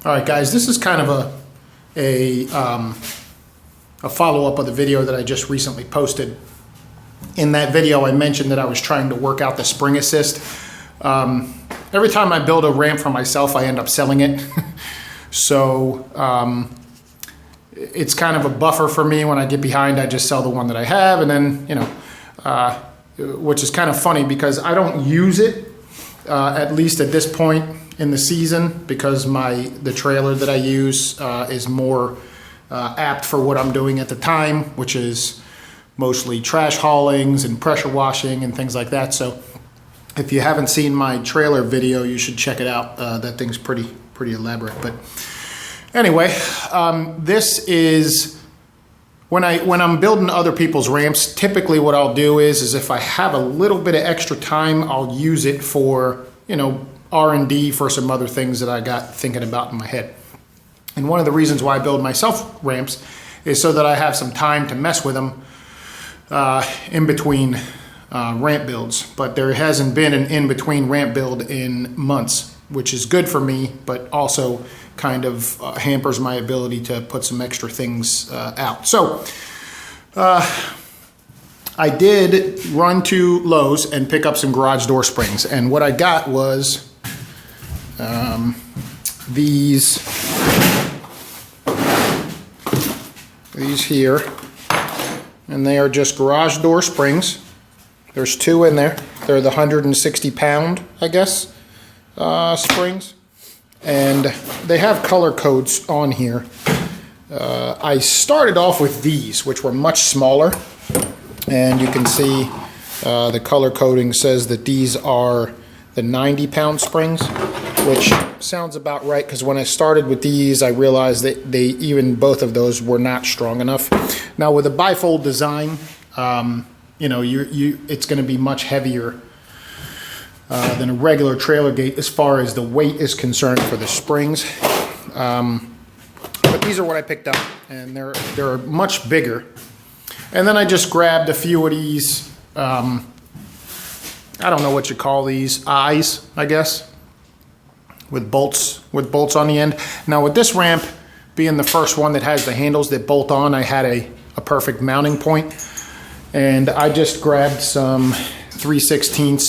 All right, guys, this is kind of a follow-up of the video that I just recently posted. In that video, I mentioned that I was trying to work out the spring assist. Every time I build a ramp for myself, I end up selling it. So it's kind of a buffer for me. When I get behind, I just sell the one that I have, and then, you know, which is kind of funny because I don't use it, at least at this point in the season, because the trailer that I use is more apt for what I'm doing at the time, which is mostly trash haulings and pressure washing and things like that. So if you haven't seen my trailer video, you should check it out. That thing's pretty elaborate. But anyway, this is when I'm building other people's ramps. Typically, what I'll do is if I have a little bit of extra time, I'll use it for, you know, R&D for some other things that I got thinking about in my head. And one of the reasons why I build myself ramps is so that I have some time to mess with them in between ramp builds. But there hasn't been an in-between ramp build in months, which is good for me, but also kind of hampers my ability to put some extra things out. So I did run to Lowe's and pick up some garage door springs, and what I got was these here, and they are just garage door springs. There's two in there. They're the 160-pound, I guess, springs, and they have color codes on here. I started off with these, which were much smaller, and you can see the color coding says that these are the 90-pound springs, which sounds about right, because when I started with these, I realized that even both of those were not strong enough. Now with a bifold design, you know, it's going to be much heavier than a regular trailer gate as far as the weight is concerned for the springs. But these are what I picked up, and they're much bigger. And then I just grabbed a few of these, I don't know what you call these, eyes, I guess, with bolts on the end. Now with this ramp being the first one that has the handles that bolt on, I had a perfect mounting point, and I just grabbed some 3/16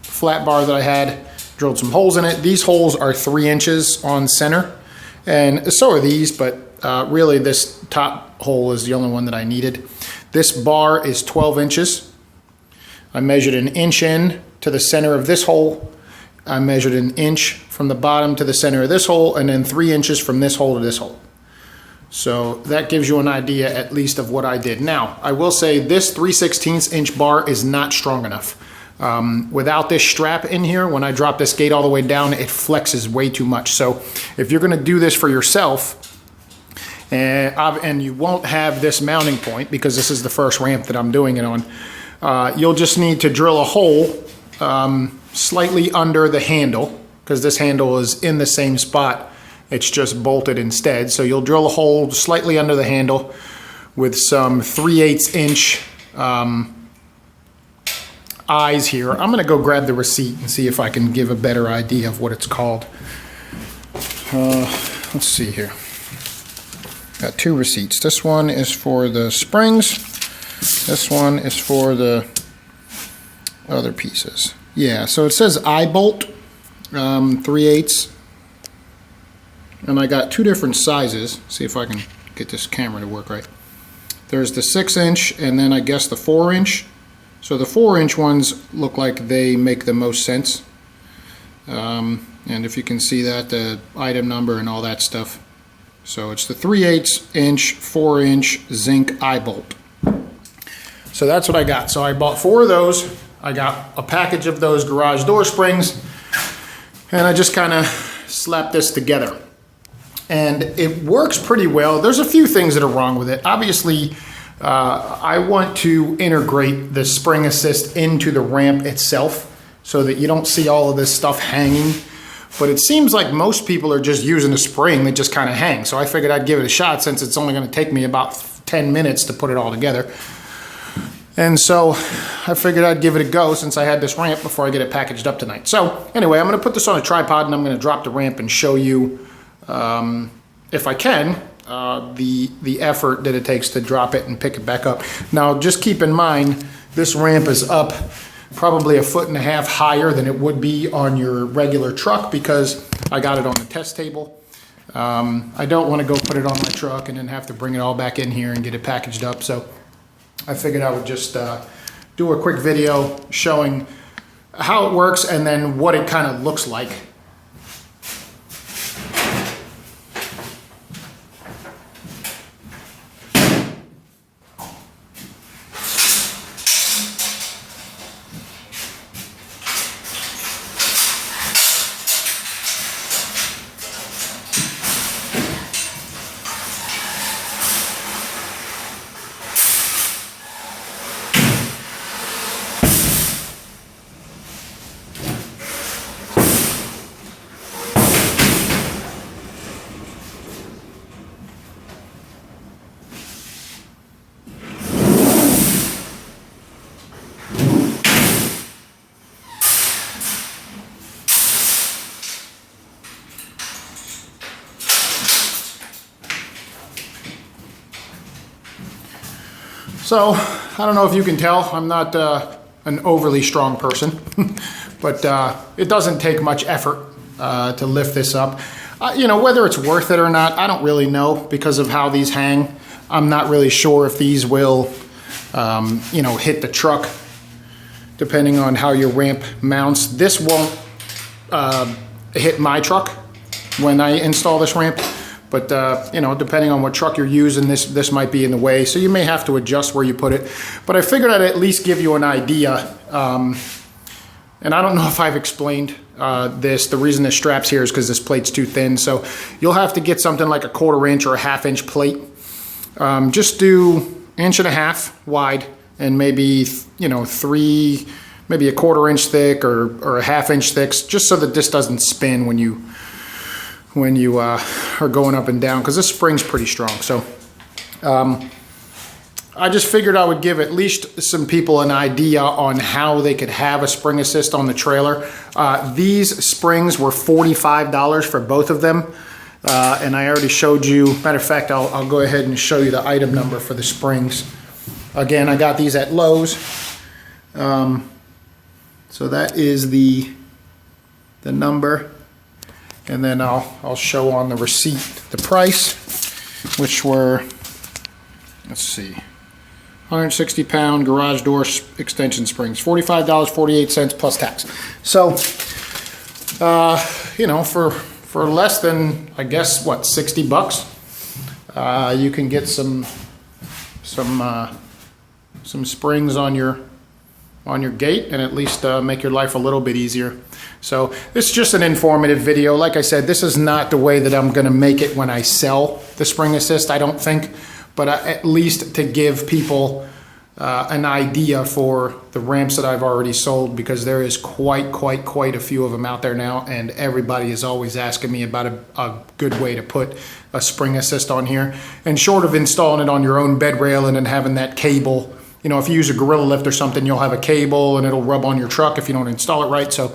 flat bar that I had, drilled some holes in it. These holes are 3 inches on center, and so are these, but really this top hole is the only one that I needed. This bar is 12 inches. I measured 1 inch in to the center of this hole. I measured 1 inch from the bottom to the center of this hole, and then 3 inches from this hole to this hole. So that gives you an idea at least of what I did. Now, I will say this 3/16 inch bar is not strong enough. Without this strap in here, when I drop this gate all the way down, it flexes way too much. So if you're gonna do this for yourself, and you won't have this mounting point because this is the first ramp that I'm doing it on, you'll just need to drill a hole slightly under the handle, because this handle is in the same spot, it's just bolted instead. So you'll drill a hole slightly under the handle with some 3/8 inch eyes here. I'm gonna go grab the receipt and see if I can give a better idea of what it's called. Let's see here. Got 2 receipts. This one is for the springs. This one is for the other pieces. Yeah, so it says eye bolt, 3/8. And I got 2 different sizes. See if I can get this camera to work right. There's the 6 inch and then I guess the 4 inch. So the 4 inch ones look like they make the most sense. And if you can see that, the item number and all that stuff. So it's the 3/8 inch, 4 inch zinc eye bolt. So that's what I got. So I bought 4 of those. I got a package of those garage door springs, and I just kind of slapped this together. And it works pretty well. There's a few things that are wrong with it. Obviously, I want to integrate the spring assist into the ramp itself so that you don't see all of this stuff hanging. But it seems like most people are just using a spring that just kind of hangs. So I figured I'd give it a shot, since it's only going to take me about 10 minutes to put it all together. And so I figured I'd give it a go since I had this ramp before I get it packaged up tonight. So anyway, I'm going to put this on a tripod and I'm going to drop the ramp and show you if I can, the effort that it takes to drop it and pick it back up. Now, just keep in mind, this ramp is up probably 1.5 feet higher than it would be on your regular truck because I got it on the test table. I don't want to go put it on my truck and then have to bring it all back in here and get it packaged up. So I figured I would just do a quick video showing how it works and then what it kind of looks like. So, I don't know if you can tell, I'm not an overly strong person, but it doesn't take much effort to lift this up. You know, whether it's worth it or not, I don't really know because of how these hang. I'm not really sure if these will, you know, hit the truck, depending on how your ramp mounts. This won't hit my truck when I install this ramp. But, you know, depending on what truck you're using, this might be in the way. So you may have to adjust where you put it. But I figured I'd at least give you an idea. And I don't know if I've explained this. The reason this strap's here is because this plate's too thin. So you'll have to get something like a 1/4 inch or a 1/2 inch plate. Just do 1.5 inches wide and maybe, you know, maybe a 1/4 inch thick or a 1/2 inch thick, just so that this doesn't spin when you are going up and down, because this spring's pretty strong. So I just figured I would give at least some people an idea on how they could have a spring assist on the trailer. These springs were $45 for both of them, and I already showed you. Matter of fact, I'll go ahead and show you the item number for the springs. Again, I got these at Lowe's. So that is the number. And then I'll show on the receipt the price, which were, let's see, 160-pound garage door extension springs, $45.48 plus tax. So, you know, for less than, I guess, what, 60 bucks, you can get some springs on your gate and at least make your life a little bit easier. So this is just an informative video. Like I said, this is not the way that I'm going to make it when I sell the spring assist, I don't think, but at least to give people an idea for the ramps that I've already sold, because there is quite a few of them out there now, and everybody is always asking me about a good way to put a spring assist on here. And short of installing it on your own bed rail and then having that cable, you know, if you use a gorilla lift or something, you'll have a cable and it'll rub on your truck if you don't install it right. So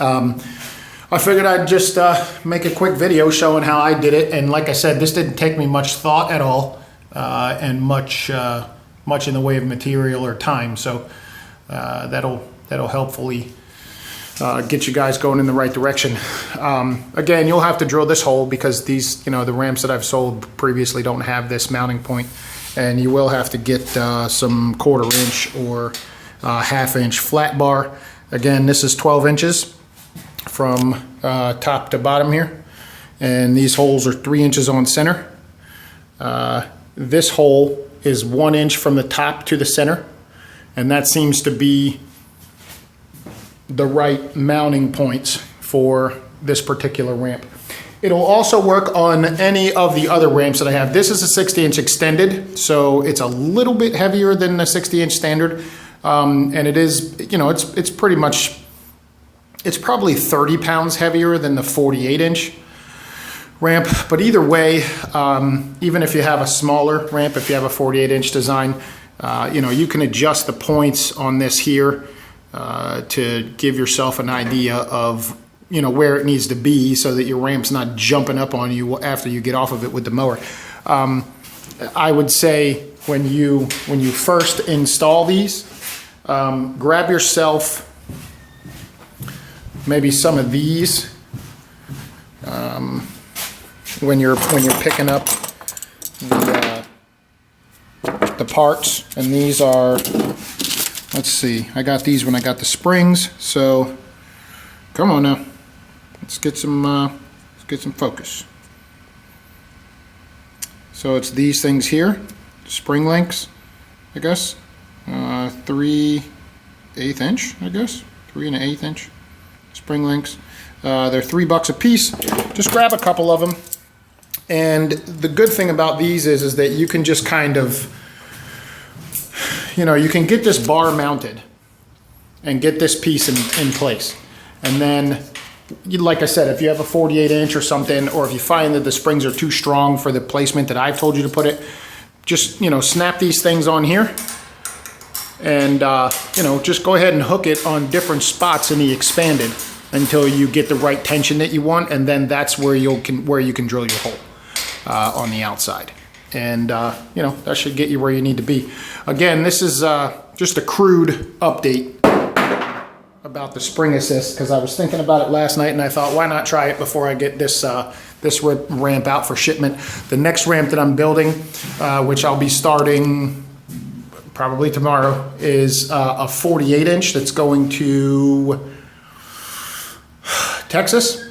I figured I'd just make a quick video showing how I did it. And like I said, this didn't take me much thought at all, and much in the way of material or time. So that'll helpfully get you guys going in the right direction. Again, you'll have to drill this hole because these, you know, the ramps that I've sold previously don't have this mounting point. And you will have to get some 1/4 inch or 1/2 inch flat bar. Again, this is 12 inches from top to bottom here. And these holes are 3 inches on center. This hole is 1 inch from the top to the center. And that seems to be the right mounting points for this particular ramp. It'll also work on any of the other ramps that I have. This is a 60-inch extended, so it's a little bit heavier than the 60-inch standard. And it is, you know, it's pretty much, it's probably 30 pounds heavier than the 48-inch ramp. But either way, even if you have a smaller ramp, if you have a 48-inch design, you know, you can adjust the points on this here to give yourself an idea of you know, where it needs to be so that your ramp's not jumping up on you after you get off of it with the mower. I would say when you first install these, grab yourself maybe some of these when you're picking up the parts. And these are, let's see, I got these when I got the springs, so come on now, let's get some focus. So it's these things here, spring links, I guess, 3/8 inch, I guess, 3 1/8 inch spring links. They're $3 a piece. Just grab a couple of them. And the good thing about these is that you can just kind of, you know, you can get this bar mounted and get this piece in place. And then, like I said, if you have a 48 inch or something, or if you find that the springs are too strong for the placement that I've told you to put it, just, you know, snap these things on here and, you know, just go ahead and hook it on different spots in the expanded until you get the right tension that you want. And then that's where you can drill your hole on the outside. And, you know, that should get you where you need to be. Again, this is just a crude update about the spring assist, because I was thinking about it last night and I thought, why not try it before I get this this ramp out for shipment. The next ramp that I'm building, which I'll be starting probably tomorrow, is a 48 inch that's going to Texas.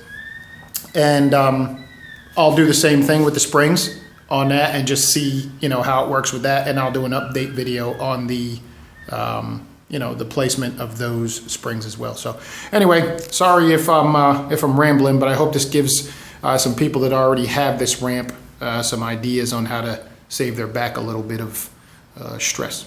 And I'll do the same thing with the springs on that and just see, you know, how it works with that. And I'll do an update video on the you know, the placement of those springs as well. So anyway, sorry if I'm rambling, but I hope this gives some people that already have this ramp some ideas on how to save their back a little bit of stress.